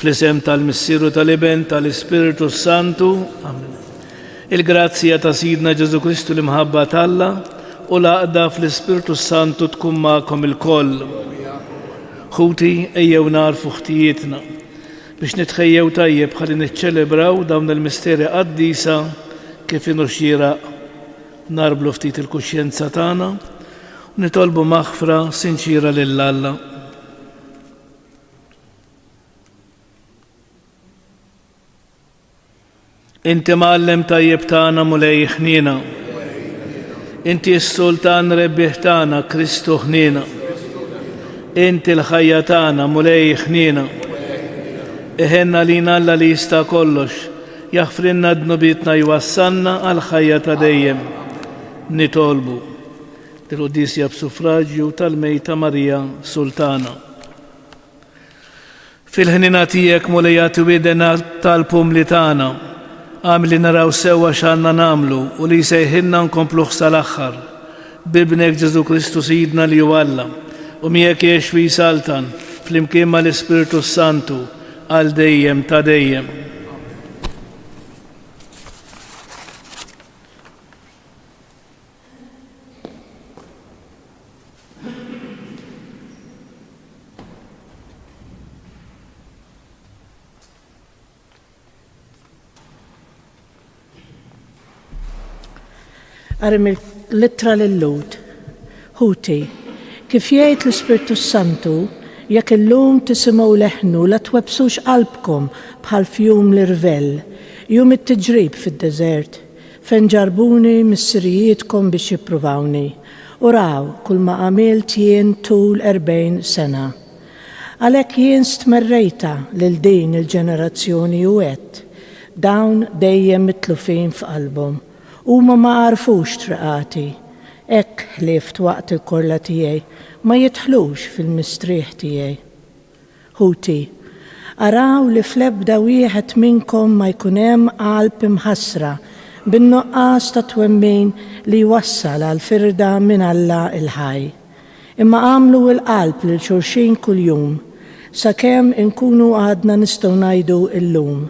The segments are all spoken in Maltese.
Fl-isem tal-Missieru tal-Iben tal-Ispiritu Santu. Amen. Il-grazzja ta' Sidna Ġesu Kristu l-imħabba t'Alla u l-għaqda fl-Ispiritu Santu tkun magħkom il-koll. Ħuti ejjew narfu ħtijietna biex nitħejjew tajjeb ħalli niċċelebraw dawn il-misteri qaddisa kif inhu xieraq narblu ftit il-kuxjenza tagħna u nitolbu maħfra sinċira lill-Alla. Inti Mgħallem tajjeb tagħna mulej ħniena. Inti s-Sultan rebbieħ tagħna Kristu ħniena. Inti l-ħajja tagħna mulej ħniena. Iħenna lina Alla li jista' kollox, jaħfrinna dnubietna jwassalna għal ħajja ta' dejjem. Nitolbu l-Qudiesja b'suffraġġju tal-Mejta Marija Sultana. Fil-ħnina tiegħek mulejjat wiedena tal-pumli tagħna. Għamli naraw sewa x'għandna nagħmlu u li jsejħilna nkomplu sal-aħħar. Bibnek Ġesu Kristu Sidna li hu Alla u miegħek jgħix fi Saltan flimkien mal-Ispiritu Santu għal dejjem ta' dejjem. Għarim il-littra l-lud. Ħuti, kif jgħid l-Ispiritu Santu, jekk illum tisimgħu leħnu la twebsux qalbkom bħal fjum l-irvell, jum it-tiġrib fid-deżert, fejn ġarbuni mis-sirijietkom biex jippruvawni, u raw kull ma għamilt jien tul 40 sena. Għalhekk jien stmerrejta lil din il-ġenerazzjoni u għedt, dawn dejjem mitlufin f'qalbhom. Huma ma għarfux triqati, hekk ħlieft waqt il-korla tiegħi, ma jidħlux fil-mistrieħ tiegħi. Ħuti, araw li fl-ebda wieħed minnkom ma jkun hemm qalb imħassra bin-nuqqas ta' twemmin li jwassal għal firda minn Alla il-ħaj. Imma għamlu l-qalb lil xulxin kuljum, sakemm inkunu għadna nistgħu ngħidu llum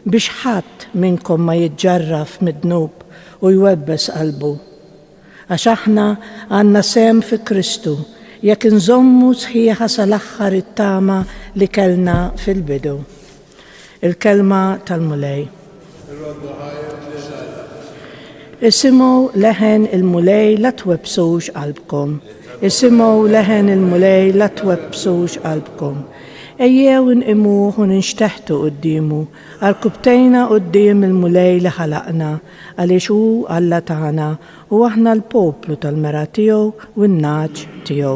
biex ħadd minnkom ma jiġġarraf mid-dnub u jwebbes qalbu. Għax aħna għandna sem fi Kristu, jekk inżommu sħiħa sal-aħħar it-tama li kellna fil-bidu. Il-kelma tal-mulej. Isimgħu leħen il-mulej la twebsux qalbkom. Isimgħu leħen il-mulej la twebsux qalbkom. Ejjew inqimuh u ninxteħtu quddiemu, għal-kubtejna qudiem il-mulej li ħalaqna, għaliex hu Alla tagħna u aħna l-poplu tal-mera tiegħu u n-naġ tiegħu.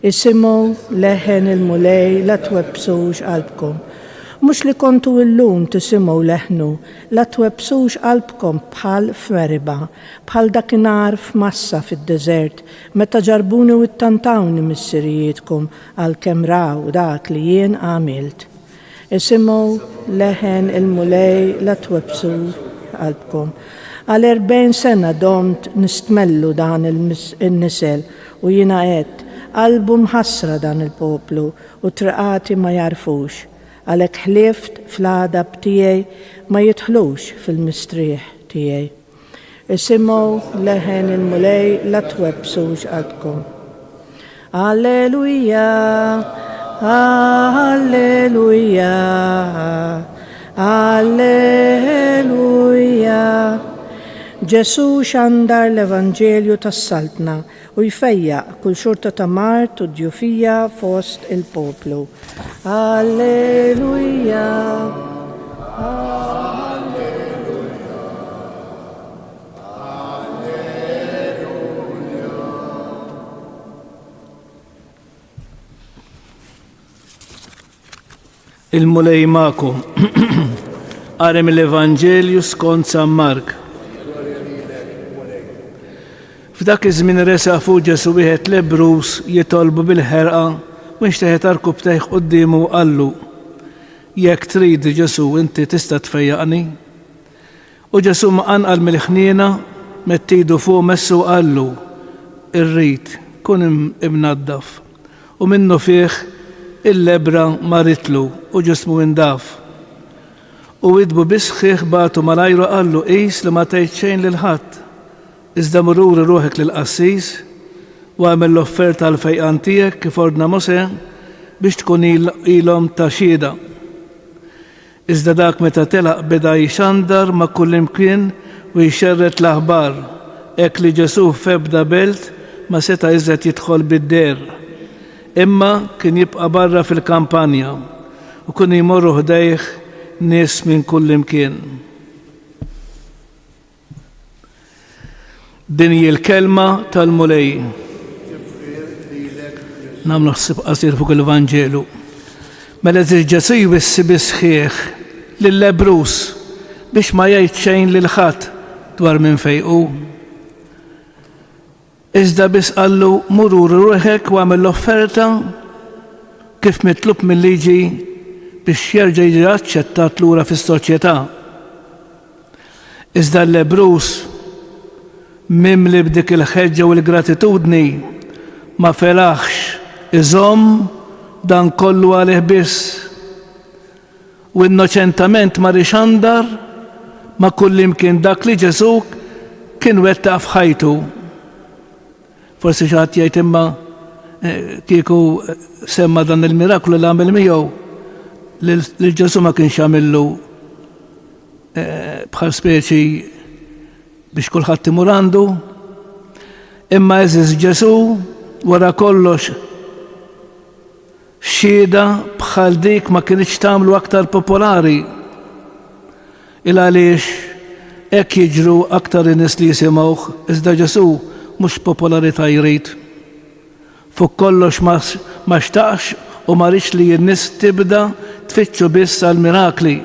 Isimgħu leħen il-mulej la twebsux qalbkom. Mhux li kontu llum tisimgħu leħnu, la twebsux qalbkom bħal f'meriba, bħal dakinhar f'massa fid-deżert, meta ġarbuni u ttantawni mis-sirijietkom għalkemm raw dak li jien għamilt. Isimgħu leħen il-mulej la twebsux qalbkom. Għal 40 sena domt nistmellu dan il-nisel u jiena għedt qalbu mħassra dan il-poplu u triqati ma jarfux. Għalhekk ħlieft fl-għadab tiegħi ma jidħlux fil-mistrieħ tiegħi. Isimgħu leħen il-mulej la twebsux qalbkom. Alleluja, alleluja, alleluja. Ġesu xandar l-Evanġelju tas-Saltna u jfejjaq kull xorta ta' Mart u djufija fost il-poplu. Alleluja. Il-mulej magħkom. Għarem l-Evanġelju skont San Mark. F'dak iż-żmien resa fuq Ġesu wieħed lebrus jitolbu bil-ħerqa u nxteħet arkub tejħ quddiemu qallu: jekk trid Ġesu inti tista' tfejjaqni? U Ġesu ma qanqal mill-ħniena mettidu fuq messu qallu: irrid kun imnaddaf. U minnu fih il-lebra maritlu u ġismu indaf. U idbu bisħiħ batu malajru qallu qis li ma tgħid xejn lil ħadd. Iżda mururi ruħek lill-qassis u għamel l-offerta għal fejqan tiegħek kif ordna Mose biex tkun ilhom ta' xhieda. Iżda dak meta telaq beda jixandar ma' kull imkien u jxerret l-aħbar. Hekk li Ġesu f'ebda belt ma seta' iżgħet jidħol bid-der. Imma kien jibqa' barra fil-kampanja u kien jmorru ħdejh nies minn kull imkien. Din hi l-kelma tal-mulej. Nagħmlu ħsieb qasir fuq il-Vanġelu. Mela Ġesu jwissi bisħieħ lill-lebrus biex ma jgħid xejn lil ħadd dwar minn fejn hu. Iżda biss qallu murur ruħek u għamel l-offerta kif mitlub mill-liġi biex jerġa' jiġi aċċettat lura fis-soċjetà. Iżda l-lebrus mimli b'dik il-ħeġġa u l-gratitudni ma felaħx iżomm dan kollu għalih biss. U innoċentament ma rixandar ma kullimkien dak li Ġesu kien wettaq f'ħajtu. Forsi xi ħadd jgħid imma kieku semma dan il-miraklu li għamel miegħu lil Ġesu ma kienx għamillu bħal speċi biex kulħadd imur għandu. Imma eżiż Ġesu wara kollox xhieda bħal dik ma kienx tagħmlu aktar popolari. Il għaliex hekk jiġru aktar in-nies li jisimgħuh, iżda Ġesu mhux popolarità jrid. Fuq kollox ma xtaqx u ma rridx li n-nies tibda tfittxu biss għal mirakli.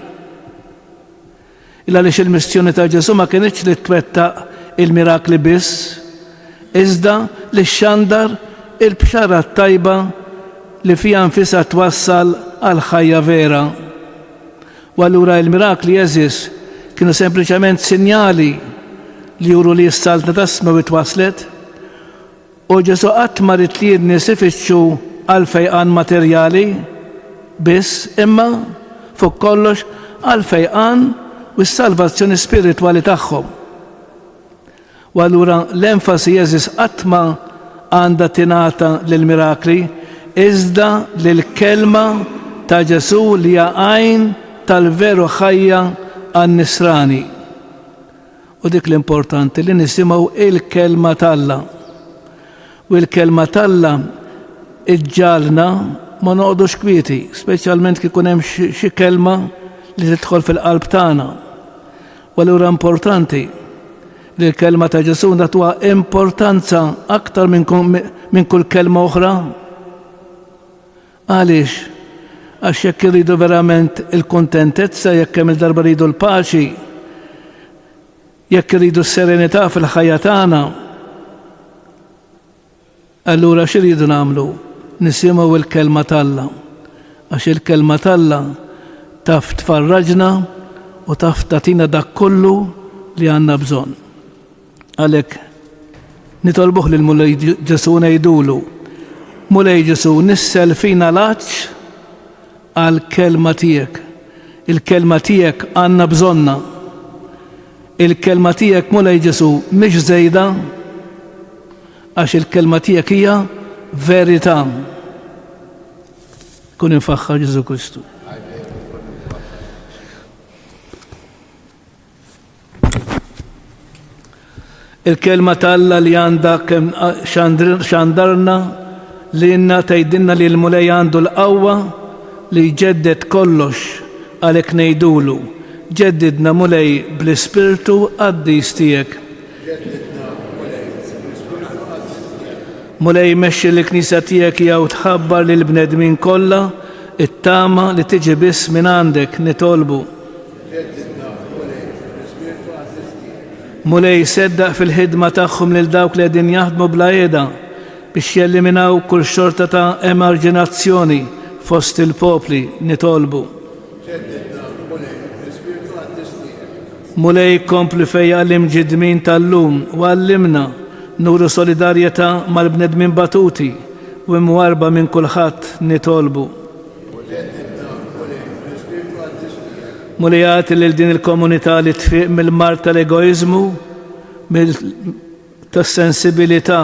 Il għaliex il-missjoni ta' Ġesu ma kienx li twettaq il-mirakli biss, iżda li xandar il-bxara tajba li fija nfisha twassal għal ħajja vera. U allura il-mirakli jeżis kienu sempliċement sinjali li juru li s-salta tasma u twaslet. U Ġesu qatt ma rid li n-nies ifittxu għal fejqan materjali biss, imma fuq kollox għal fejqan u s-salvazzjoni spiritwali tagħhom. U allura l-enfasi jeżis qatt ma għandha tingħata lill-mirakli, iżda lill-kelma ta' Ġesu li hija għajn tal-veru ħajja għan-nisrani. U dik l-importanti li nisimgħu il-kelma talla. U l-kelma talla iġġalna ma noqgħodux kwieti, speċjalment kif ikun hemm xi kelma li tidħol fil-qalb tagħna. U allura importanti li l-kelma ta' Ġesu nagħtuha importanza aktar minn kull kelma oħra. Għaliex? Għax jekk irridu verament il-kuntentezza, jekk hemm il-darba rridu l-paċi, jekk irridu s-serenità fil-ħajja tagħna, allura x'iridu nagħmlu? Nisimgħu il-kelma talla. Għax il-kelma talla taf tfarraġna u taf tagħtina dak kollu li għandna bżonn. Għalhekk nitolbuh lil Mulej Ġesu ngħidulu: Mulej Ġesu, nissel fina l-għaġġ għal-kelma tiegħek. Il-kelma tiegħek għandna bżonna. Il-kelma tiegħek Mulej Ġesu mhix żejda, għax il-kelma tiegħek hija verità. Kun infaħħar Ġesu Kristu. Il-kelma talla li għandha kemm xandarna li inna tgħidilna li l-mulej għandu l-qawwa li jġedded kollox, għalhekk ngħidulu: ġeddidna Mulej bl-Ispirtu qaddis tiegħek. Mulej mexxi l-Knisja tiegħek hija u tħabbar lil bnedmin kollha it-tama li tiġi biss minn għandek nitolbu. Mulej seddaq fil-ħidma tagħhom lil dawk li qegħdin jaħdmu bla qiegħda biex jelliminaw kull xorta ta' emarġinazzjoni fost il-popli nitolbu. Mulej kompli fejja l-imġidmin tal-lum u għallimna nuru solidarjetà mal-bnedmin batuti u imwarba minn kulħadd nitolbu. Mulijat li din il-komunità li tfiq mill-mar tal-egoizmu, tas-sensibilità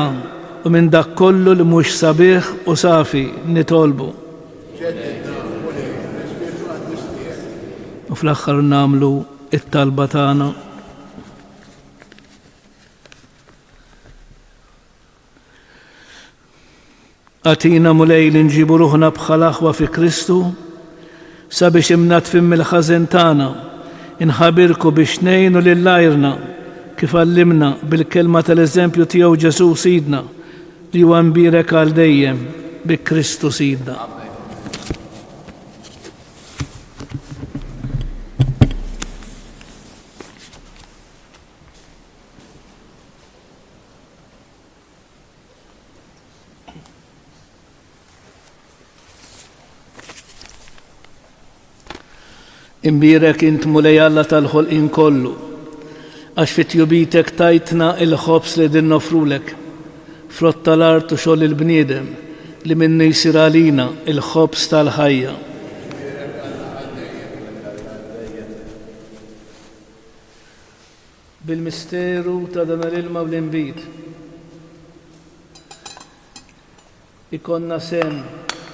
u minn dak kollu li mhux sabiħ u safi nitolbu. U fl-aħħar nagħmlu it-talba tagħna. Atina mulej li nġibu ruħna bħal aħwa fi Kristu sabiex imnatfim mill-ħażen tagħna inħabirku biex ngħinu lil-lajrna kif għallimna bil-kelma tal-eżempju tiegħu Ġesu Sidna li huwa mbirek għal dejjem bi Kristu Sidna. Imbirek int mulej Alla tal-ħolqien kollu, għax fit-tjubitek tajtna il-ħobs li din nofrulek, frott tal-art u xogħol il-bniedem li minnu jsir għalina il-ħobs tal-ħajja. Bil-misteru ta' dan l-ilma u l-inbit ikonna sem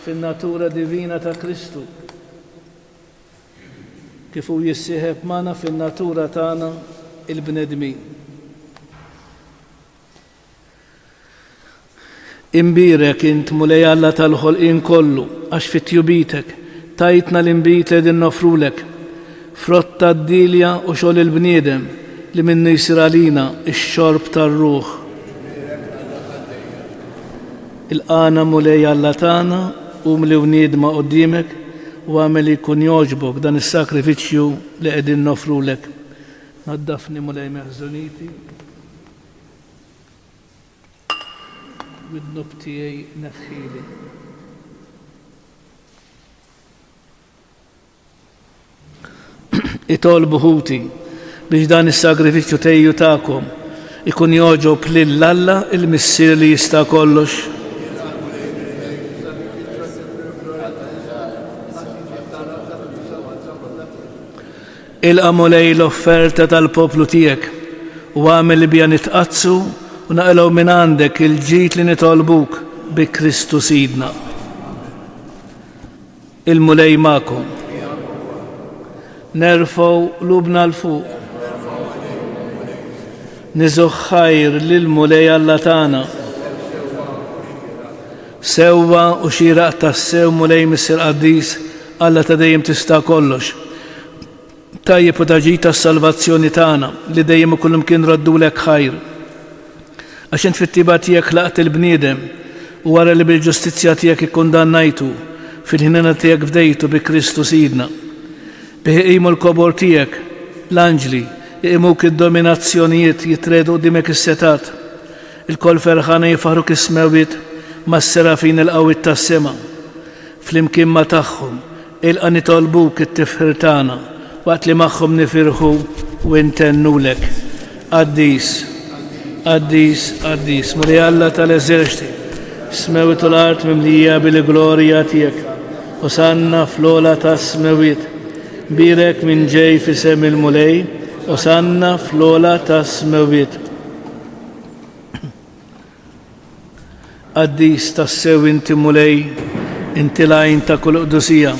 fin-natura divina ta' Kristu kif hu jissieħeb magħna fin-natura tagħna il-bnedmin. Imbirek int mulej Alla tal-ħolqien kollu għax fit-tjubitek tajtna l-inbit li din nofrulek, frott tad-dilja u xogħol il-bniedem li minnu jsir għalina x-xorb tar-ruħ. Il-qana mulej Alla tagħna u mli wniedma quddiemek u għamel jkun jogħġbok dan is-sakrifiċċju li qegħdin nofrulek. Naddafni mulej meħżuniti bid-nub tiegħi neħħili. Itolbu ħuti biex dan is-sagrifiċċju tejju tagħkom ikun jogħġob lill-Alla il-Missier li jista' kollox. Il-qamulej l-offerta tal-poplu tiegħek u għamel li bija nitqazzu u naqilgħu minn għandek il-ġid li nitolbuk bi Kristu Sidna. Il-mulej magħkom. Nerfgħu lubna l-fuq. Niżgħu ħajr lill-mulej Alla tagħna. Sewwa u xieraq tas-sew mulej Missier Qaddis Alla ta' dejjem tista' kollox. Tajjeb u taġid tas-salvazzjoni tagħna li dejjem ukoll imkien raddulek ħajr. Għax int fit-tiba tiegħek laqt il-bniedem u wara li bil-ġustizzja tiegħek ikkundannajtu fil-ħinena tiegħek fdejtu bi Kristu Sidna. Bih iqimu l-kobor tiegħek l-anġli iqimuk id-dominazzjonijiet jitredu qudiemek is-setat. Il-kol ferħana jifaħruk is-smewit mas-serafin il-qawwiet tas-sema. Flimkien ma' tagħhom ilqa' nitolbuk it-tifħir tagħna waqt li magħhom nifirħu u intennulek. Qaddis, qaddis, qaddis, mulej Alla tal-eżerċiti, smewit u l-art mimlija bil-glorja tiegħek. Osanna fl-ola tas-smewit, birek minn ġej fisem il-mulej, osanna fl-ola tas-smewit. Qaddis tas-sew inti mulej, inti lajn ta' kull qdusija.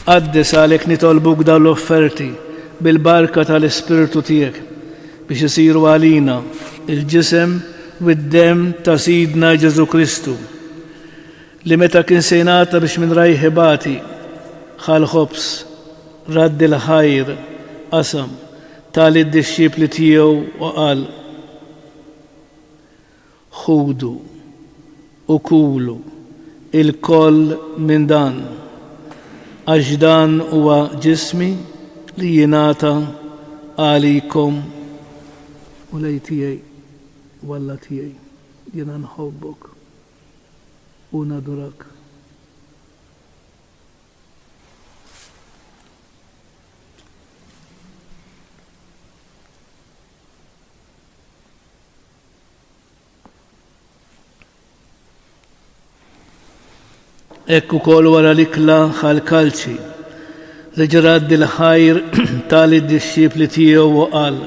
Qaddis għalek nitolbuk dawn l-offerti bil-barka tal-Ispirtu tiegħek biex isiru għalina il-ġisem u d-dem ta' Sidna Ġesu Kristu li meta kien se jingħata biex minn rajħibati ħal ħobs radd il-ħajr qasam tal-id-dixxipli tiegħu u qal ħudu u kulu il-koll minn dan għax dan huwa ġismi li jingħata għalikom u lej tiegħi u Alla tiegħi jiena nħobbok u nadurak. Ekku kol wara l-ikla ħal-kalċi reġrad il-ħajr tal-disċipli tiegħu u qal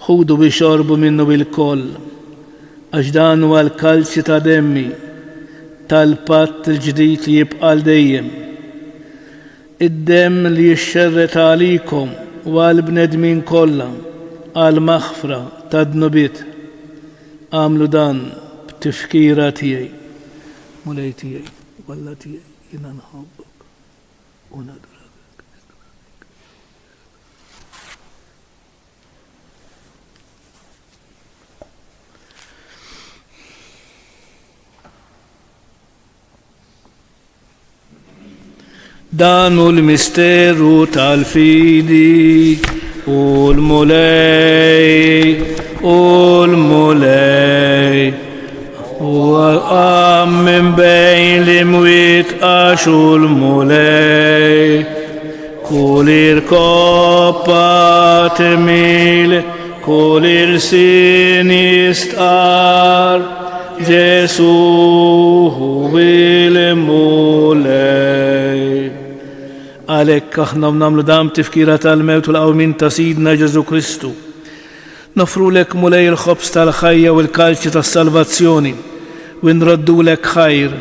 ħudu biex xorbu minnu bil-koll għax dan huwa l-kalċi ta' demmi tal-patt il-ġdid li jibqa' dejjem. Id-demm li jixxerret għalikom u għal-bnedmin kollha għal-maħfra ta' dnubiet. Għamlu dan b'tifkira tiegħi. Mulej tiegħi, walla tiegħi, jiena nħobbok u nadurak. Dan hu l-misteru tal-fidi u l-mulej u għam min bejn l-imwiet għax u l-mulej kull koppa temil kull sin jistqar Ġesu hu il-mulej. Għalhekk aħna nagħmlu dam tifkira tal-mewt u l-qawmin ta' Sidna Ġesu Kristu. Nofrulek mulej il-ħobs tal-ħajja u l-kalċi tas-salvazzjoni u nroddulek ħajr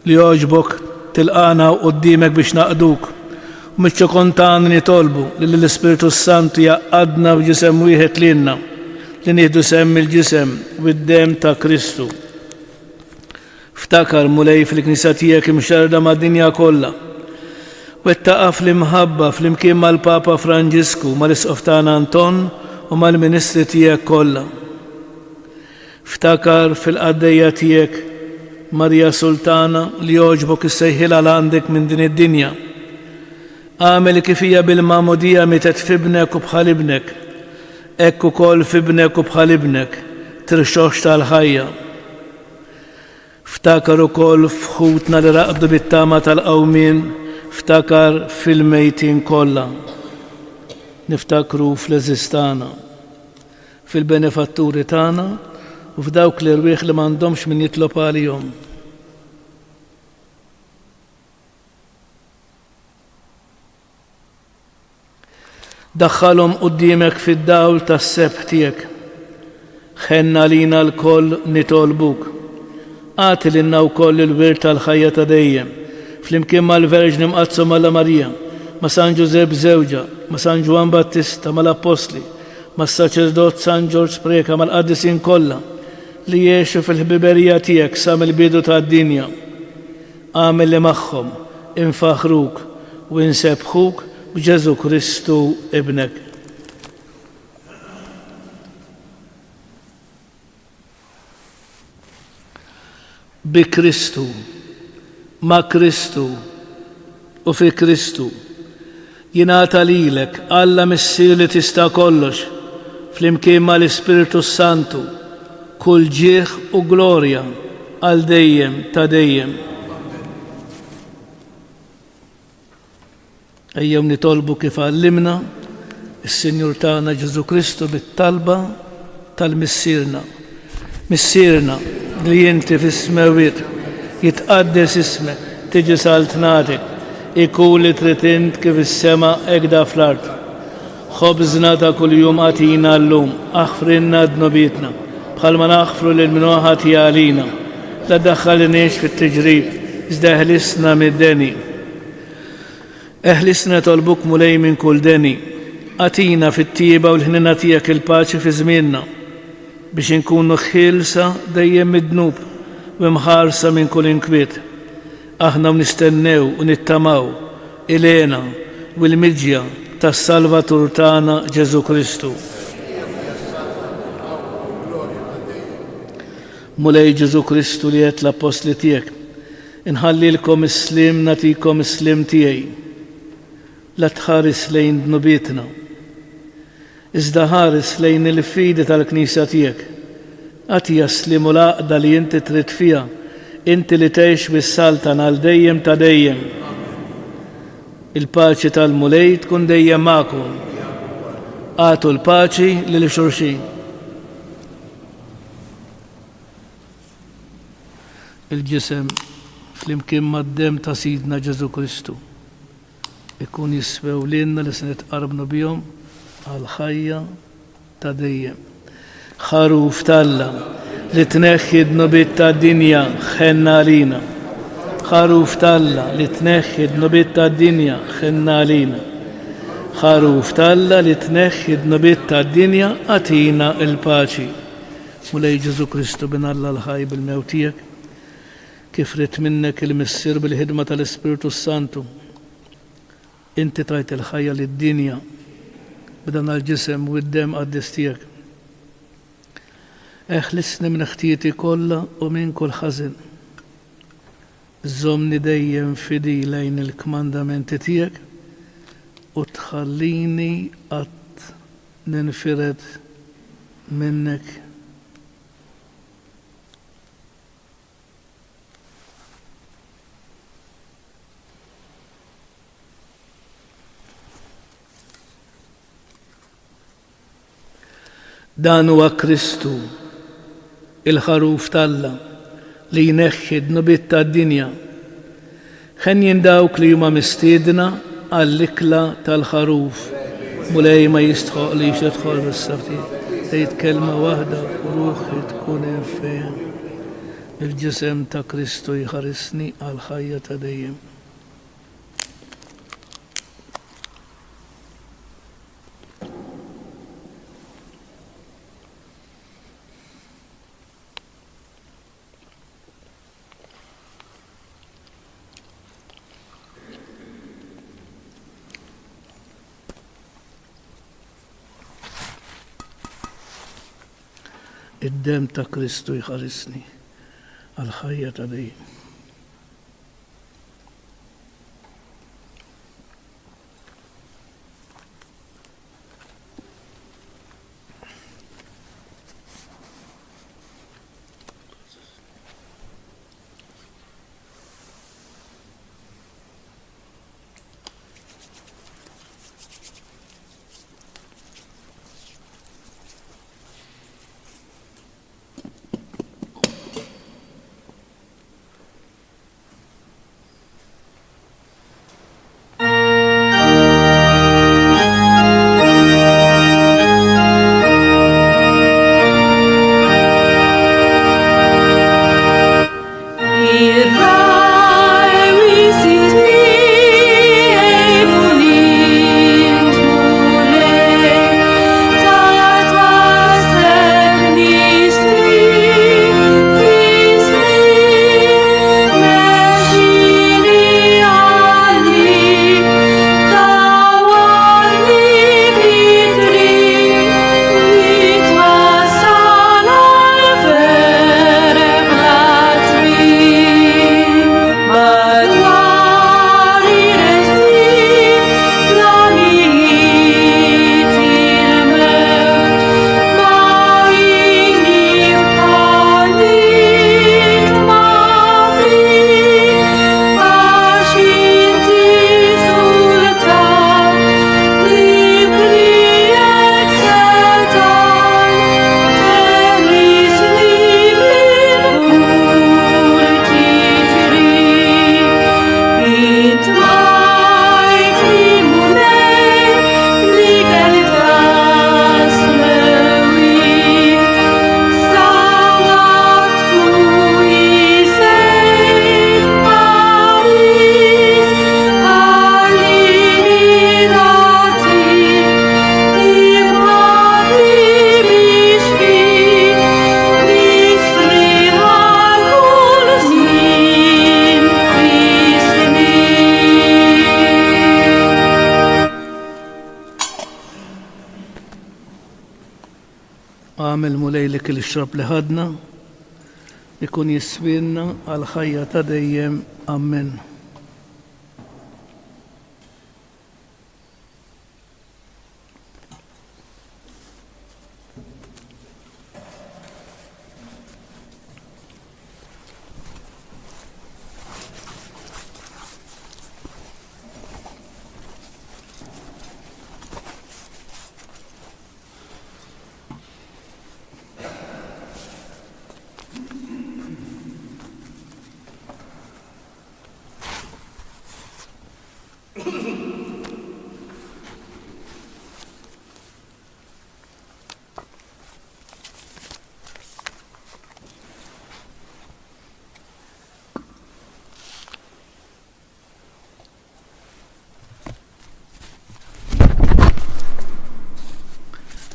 li jogħġbok tilqana qudiemek biex naqduk u mhix kontan nitolbu li l-Ispiritu Santu jaqadna b'ġisem wieħed lilna li nieħdu semm il-ġisem u d-demm ta' Kristu. Ftakar mulej fil-Knisja tiegħek imxerda mad-dinja kollha u ttaqaf fl-imħabba fl-imkien mal-Papa Franġisku mal-Isqof tagħna Anton u mal-Ministri tiegħek kollha. Ftakar fil-qaddejja tiegħek Marja Sultana li jogħġbok issejħilha għandek minn din id-dinja. Għamel kif hija bil-magħmudija mietet f'ibnek u bħal ibnek. Hekk ukoll f'ibnek u bħal ibnek tirxox tal-ħajja. Ftakar ukoll f'ħutna li raqdu bit-tama tal-qawmien, ftakar fil-mejtin kollha. Niftakru fl-eżistana, fil-benefatturi tagħna u f'dawk l-irwieħ li m'għandhomx min jitlob għalihom. Daħħalhom quddiemek fid-dawl tas-sebħ tiegħek. Ħenna lina l-koll nitolbuk. Għati lilna wkoll il-wirt tal-ħajja ta' dejjem, flimkien mal-Verġni mqazzom Alla Marija, ma' San Ġusepp żewġa, ma' San Ġwan Battista, mal-Apostli, mas-Saċerdot San Ġorġ Preka, mal-qaddisin kollha li jgħixu fil-ħbiberija tiegħek sa mill-bidu tad-dinja. Għamel li magħhom infaħruk u insebħuk b'Ġesu Kristu ibnek. Bi Kristu, ma' Kristu u fi Kristu jingħata lilek Alla missier li tista' kollox flimkien mal-Ispiritu Santu kull ġieħ u glorja għal dejjem ta' dejjem. Ejjew nitolbu kif għallimna is-Sinjur tagħna Ġesu Kristu bit-talba tal-missierna. Missierna li inti fis-smawiet jitqaddes ismek, tiġi saltnatik, ikun li trid int kif is-sema hekk fl-ard. Ħobżna ta' kuljum għatina llum, aħfrinna dnubietna bħalma naħfru lil min ħati għalina. La ddaħħalniex fit-tiġrib, iżda eħlisna mid-deni. Eħlisna tolbuk mulej minn kull deni. Għatina fit-tieba u l-ħnina tiegħek il-paċi fi żmienna biex inkunu ħielsa dejjem mid-dnub u mħarsa minn kull inkwiet. Aħna nistennew u nittamaw ilena u l-miġja tas-Salvatur tagħna Ġesu Kristu. Mulej Ġesu Kristu li qed l-apostli tiegħek, inħallilkom is-slim nagħtikom is-slim tiegħi. La tħares lejn dnubietna, iżda ħares lejn il-fidi tal-Knisja tiegħek. Għati jaslimu l-għaqda li inti trid fiha, inti li tgħix bis-saltan għal dejjem ta' dejjem. Il-paċi tal-mulej tkun dejjem magħkom. Għatu l-paċi lil xulxin. il-ġisem fl-imkien mad-dem ta' Sidna Ġesu Kristu ikun jiswew lilna li se nitqarbnu bihom għal ħajja ta' dejjem. Ħaruf tal-Alla li tneħħi d-nubiet tad-dinja ħenna għalina. Ħaruf tal-Alla li tneħħi d-nubiet tad-dinja ħenna għalina. Ħaruf tal-Alla li tneħħi d-nubiet tad-dinja għatina il-paċi. Mulej Ġesu Kristu bin Alla l-ħaj bil-mewtijek kif rid minnek il-missir bil-ħidma tal-Ispiritu Santu. Inti tajt il-ħajja lid-dinja b'dan għal-ġisem u d-dem għaddistijek. Eħlisni minn ħtieti kollha u minn kull ħażin. Żommni dejjem fidi lejn il-kmandamenti tiegħek u tħallini qatt ninfired minnek. Dan huwa Kristu, il-ħaruf tal-Alla li jneħħi d-nubiet tad-dinja. Ħen dawk li huma mistiedna għall-ikla tal-ħaruf. Mulej ma jistħoq li jidħol bis-saftijiet. Tgħid kelma waħda u ruħi tkun fejn. Il-ġisem ta' Kristu jħarisni għal ħajja ta' dejjem. Id-dem ta' Kristu jħarisni għal ħajja ta' dejjem. Għamil mulejlik il-xrab li ħadna ikun jiswinna għal ħajja ta' dejjem. Amen.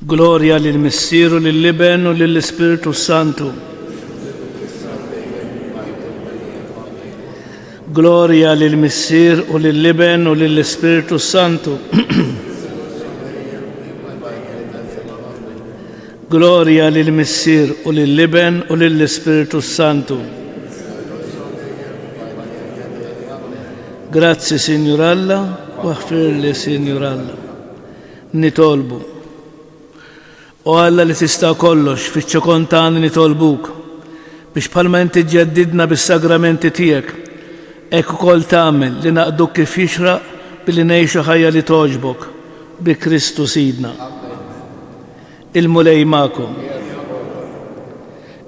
Gloria lil-Missieru, lill-Liben u lill-Ispiritu Santu. Gloria lil-Missier u lill-Liben u lill-Ispiritu Santu. Gloria lil-Missier u lill-Liben u lill-Ispiritu Santu. Grazie Signor Alla, waghfir li Signor Alla. Nitolbu. O Alla li tista' kollox, fiċ-ċokon tagħna nitolbuk biex bħalma inti ġeddidna bis-sagramenti tiegħek, hekk ukoll tagħmel li naqduk kif jixraq billi ngħixu ħajja li toġbok bi Kristu Sidna. Il-mulej magħkom.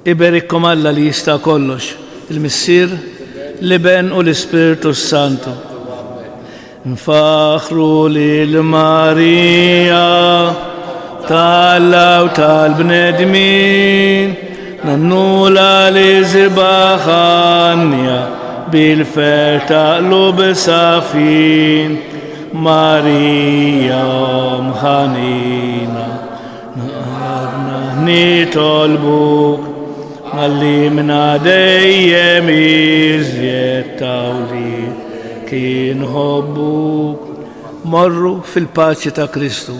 Iberikkom Alla li jista' kollox, il-Missier, Liben u l-Ispiritu Santu. Nfaħru lil Marija tal-Alla u tal-bnedmin, nannula li zibaħanja bil-fer taqlub safin. Marija mħanina naqadna nitolbuk, għallimna dejjem iżjed tawli kien hobbuk. Morru fil-paċi ta' Kristu.